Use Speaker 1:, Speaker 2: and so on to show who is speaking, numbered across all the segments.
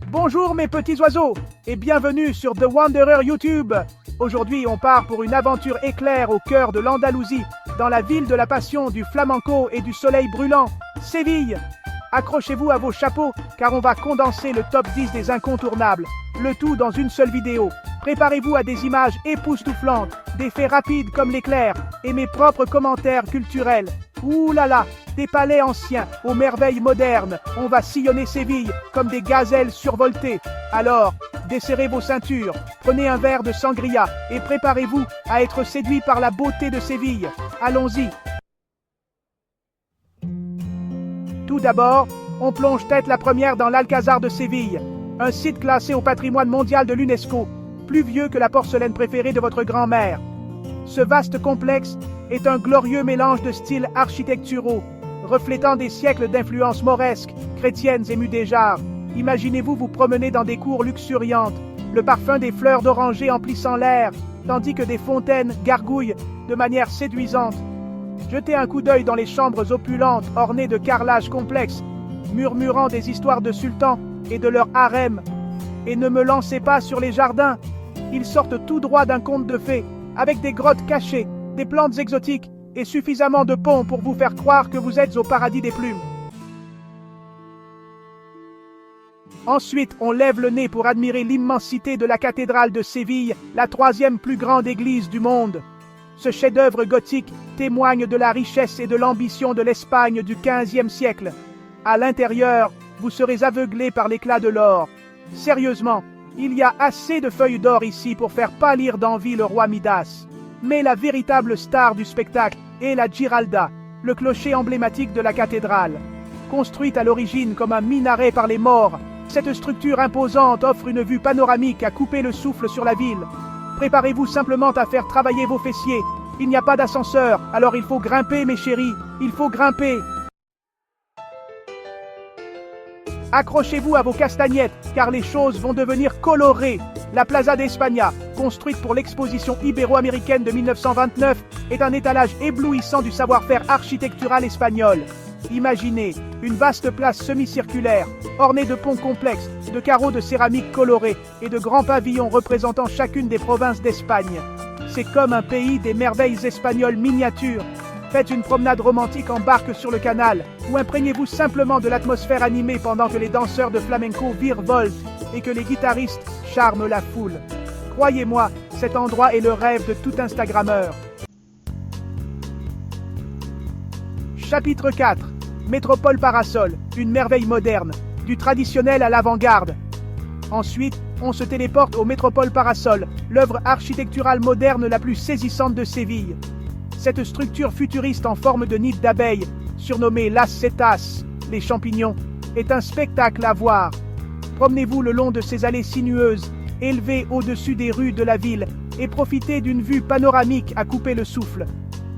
Speaker 1: Bonjour mes petits oiseaux et bienvenue sur The Wanderer YouTube. Aujourd'hui on part pour une aventure éclair au cœur de l'Andalousie, dans la ville de la passion, du flamenco et du soleil brûlant, Séville. Accrochez-vous à vos chapeaux car on va condenser le top 10 des incontournables, le tout dans une seule vidéo. Préparez-vous à des images époustouflantes, des faits rapides comme l'éclair et mes propres commentaires culturels. Ouh là là, des palais anciens aux merveilles modernes, on va sillonner Séville comme des gazelles survoltées. Alors, desserrez vos ceintures, prenez un verre de sangria et préparez-vous à être séduit par la beauté de Séville. Allons-y. Tout d'abord, on plonge tête la première dans l'Alcazar de Séville, un site classé au patrimoine mondial de l'UNESCO, plus vieux que la porcelaine préférée de votre grand-mère. Ce vaste complexe est un glorieux mélange de styles architecturaux, reflétant des siècles d'influences mauresques, chrétiennes et mudéjares. Imaginez-vous vous promener dans des cours luxuriantes, le parfum des fleurs d'oranger emplissant l'air, tandis que des fontaines gargouillent de manière séduisante. Jetez un coup d'œil dans les chambres opulentes ornées de carrelages complexes, murmurant des histoires de sultans et de leurs harems. Et ne me lancez pas sur les jardins, ils sortent tout droit d'un conte de fées, avec des grottes cachées, des plantes exotiques et suffisamment de ponts pour vous faire croire que vous êtes au paradis des plumes. Ensuite, on lève le nez pour admirer l'immensité de la cathédrale de Séville, la troisième plus grande église du monde. Ce chef-d'œuvre gothique témoigne de la richesse et de l'ambition de l'Espagne du XVe siècle. À l'intérieur, vous serez aveuglé par l'éclat de l'or. Sérieusement, il y a assez de feuilles d'or ici pour faire pâlir d'envie le roi Midas. Mais la véritable star du spectacle est la Giralda, le clocher emblématique de la cathédrale. Construite à l'origine comme un minaret par les morts, cette structure imposante offre une vue panoramique à couper le souffle sur la ville. Préparez-vous simplement à faire travailler vos fessiers. Il n'y a pas d'ascenseur, alors il faut grimper mes chéris, il faut grimper. Accrochez-vous à vos castagnettes, car les choses vont devenir colorées. La Plaza d'España, construite pour l'exposition ibéro-américaine de 1929, est un étalage éblouissant du savoir-faire architectural espagnol. Imaginez une vaste place semi-circulaire, ornée de ponts complexes, de carreaux de céramique colorés et de grands pavillons représentant chacune des provinces d'Espagne. C'est comme un pays des merveilles espagnoles miniatures. Faites une promenade romantique en barque sur le canal, ou imprégnez-vous simplement de l'atmosphère animée pendant que les danseurs de flamenco virevoltent et que les guitaristes charment la foule. Croyez-moi, cet endroit est le rêve de tout Instagrammeur. Chapitre 4. Métropole Parasol, une merveille moderne, du traditionnel à l'avant-garde. Ensuite, on se téléporte au Métropole Parasol, l'œuvre architecturale moderne la plus saisissante de Séville. Cette structure futuriste en forme de nid d'abeilles, surnommée Las Setas, les champignons, est un spectacle à voir. Promenez-vous le long de ces allées sinueuses, élevées au-dessus des rues de la ville, et profitez d'une vue panoramique à couper le souffle.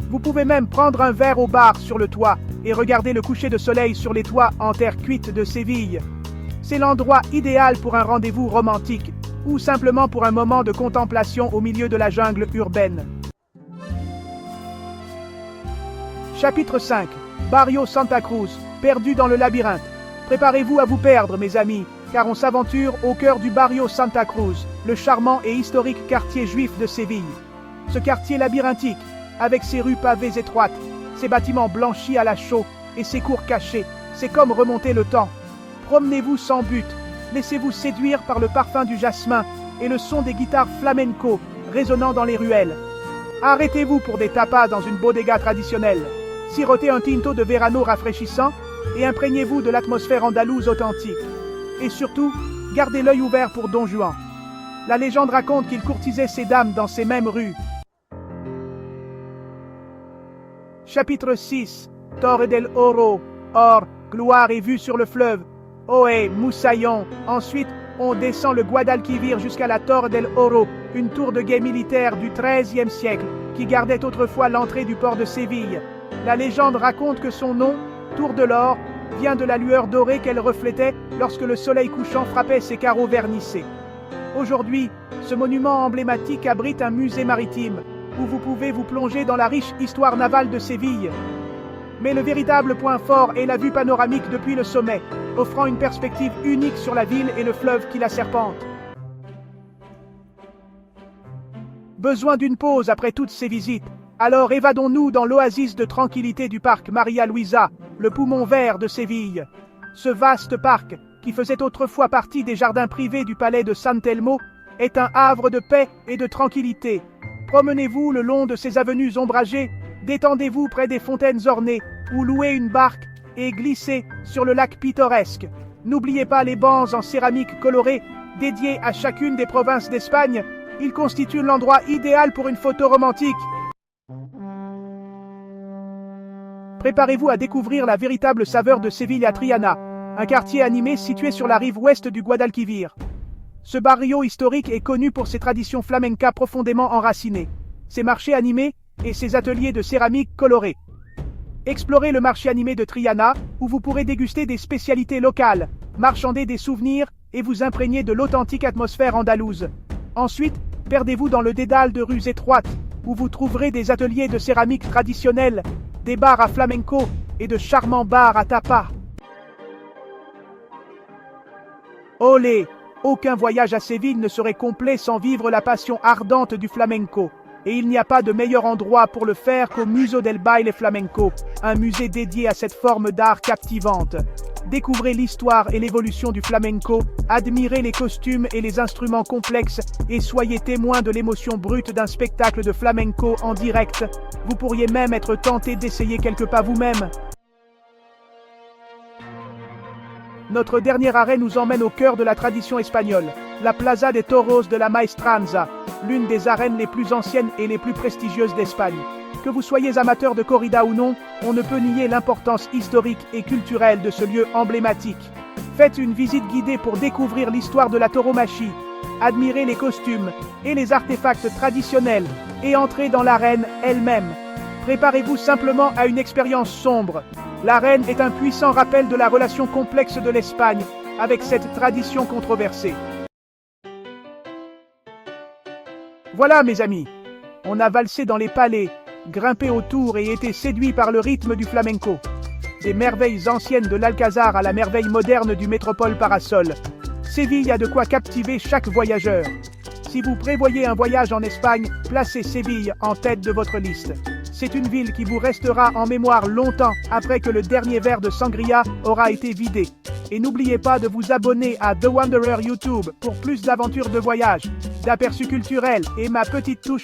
Speaker 1: Vous pouvez même prendre un verre au bar sur le toit et regarder le coucher de soleil sur les toits en terre cuite de Séville. C'est l'endroit idéal pour un rendez-vous romantique, ou simplement pour un moment de contemplation au milieu de la jungle urbaine. Chapitre 5. Barrio Santa Cruz, perdu dans le labyrinthe. Préparez-vous à vous perdre, mes amis, car on s'aventure au cœur du Barrio Santa Cruz, le charmant et historique quartier juif de Séville. Ce quartier labyrinthique, avec ses rues pavées étroites, ses bâtiments blanchis à la chaux et ses cours cachés, c'est comme remonter le temps. Promenez-vous sans but, laissez-vous séduire par le parfum du jasmin et le son des guitares flamenco résonnant dans les ruelles. Arrêtez-vous pour des tapas dans une bodega traditionnelle. Sirotez un tinto de verano rafraîchissant et imprégnez-vous de l'atmosphère andalouse authentique. Et surtout, gardez l'œil ouvert pour Don Juan. La légende raconte qu'il courtisait ces dames dans ces mêmes rues. Chapitre 6. Torre del Oro, or, gloire et vue sur le fleuve. Ohé, moussaillon. Ensuite, on descend le Guadalquivir jusqu'à la Torre del Oro, une tour de guet militaire du XIIIe siècle qui gardait autrefois l'entrée du port de Séville. La légende raconte que son nom, Tour de l'Or, vient de la lueur dorée qu'elle reflétait lorsque le soleil couchant frappait ses carreaux vernissés. Aujourd'hui, ce monument emblématique abrite un musée maritime, où vous pouvez vous plonger dans la riche histoire navale de Séville. Mais le véritable point fort est la vue panoramique depuis le sommet, offrant une perspective unique sur la ville et le fleuve qui la serpente. Besoin d'une pause après toutes ces visites, alors évadons-nous dans l'oasis de tranquillité du parc Maria Luisa, le poumon vert de Séville. Ce vaste parc, qui faisait autrefois partie des jardins privés du palais de San Telmo, est un havre de paix et de tranquillité. Promenez-vous le long de ces avenues ombragées, détendez-vous près des fontaines ornées, ou louez une barque et glissez sur le lac pittoresque. N'oubliez pas les bancs en céramique colorée, dédiés à chacune des provinces d'Espagne. Ils constituent l'endroit idéal pour une photo romantique. Préparez-vous à découvrir la véritable saveur de Séville à Triana, un quartier animé situé sur la rive ouest du Guadalquivir. Ce barrio historique est connu pour ses traditions flamencas profondément enracinées, ses marchés animés et ses ateliers de céramique colorée. Explorez le marché animé de Triana, où vous pourrez déguster des spécialités locales, marchander des souvenirs et vous imprégner de l'authentique atmosphère andalouse. Ensuite, perdez-vous dans le dédale de rues étroites, où vous trouverez des ateliers de céramique traditionnelle, des bars à flamenco et de charmants bars à tapas. Olé! Aucun voyage à Séville ne serait complet sans vivre la passion ardente du flamenco. Et il n'y a pas de meilleur endroit pour le faire qu'au Museo del Baile Flamenco, un musée dédié à cette forme d'art captivante. Découvrez l'histoire et l'évolution du flamenco, admirez les costumes et les instruments complexes et soyez témoin de l'émotion brute d'un spectacle de flamenco en direct. Vous pourriez même être tenté d'essayer quelques pas vous-même. Notre dernier arrêt nous emmène au cœur de la tradition espagnole, la Plaza de Toros de la Maestranza, l'une des arènes les plus anciennes et les plus prestigieuses d'Espagne. Que vous soyez amateur de corrida ou non, on ne peut nier l'importance historique et culturelle de ce lieu emblématique. Faites une visite guidée pour découvrir l'histoire de la tauromachie, admirez les costumes et les artefacts traditionnels et entrez dans l'arène elle-même. Préparez-vous simplement à une expérience sombre. L'arène est un puissant rappel de la relation complexe de l'Espagne avec cette tradition controversée. Voilà mes amis, on a valsé dans les palais, grimpé autour et été séduit par le rythme du flamenco. Des merveilles anciennes de l'Alcazar à la merveille moderne du métropole Parasol. Séville a de quoi captiver chaque voyageur. Si vous prévoyez un voyage en Espagne, placez Séville en tête de votre liste. C'est une ville qui vous restera en mémoire longtemps après que le dernier verre de sangria aura été vidé. Et n'oubliez pas de vous abonner à The Wanderer YouTube pour plus d'aventures de voyage, d'aperçus culturels et ma petite touche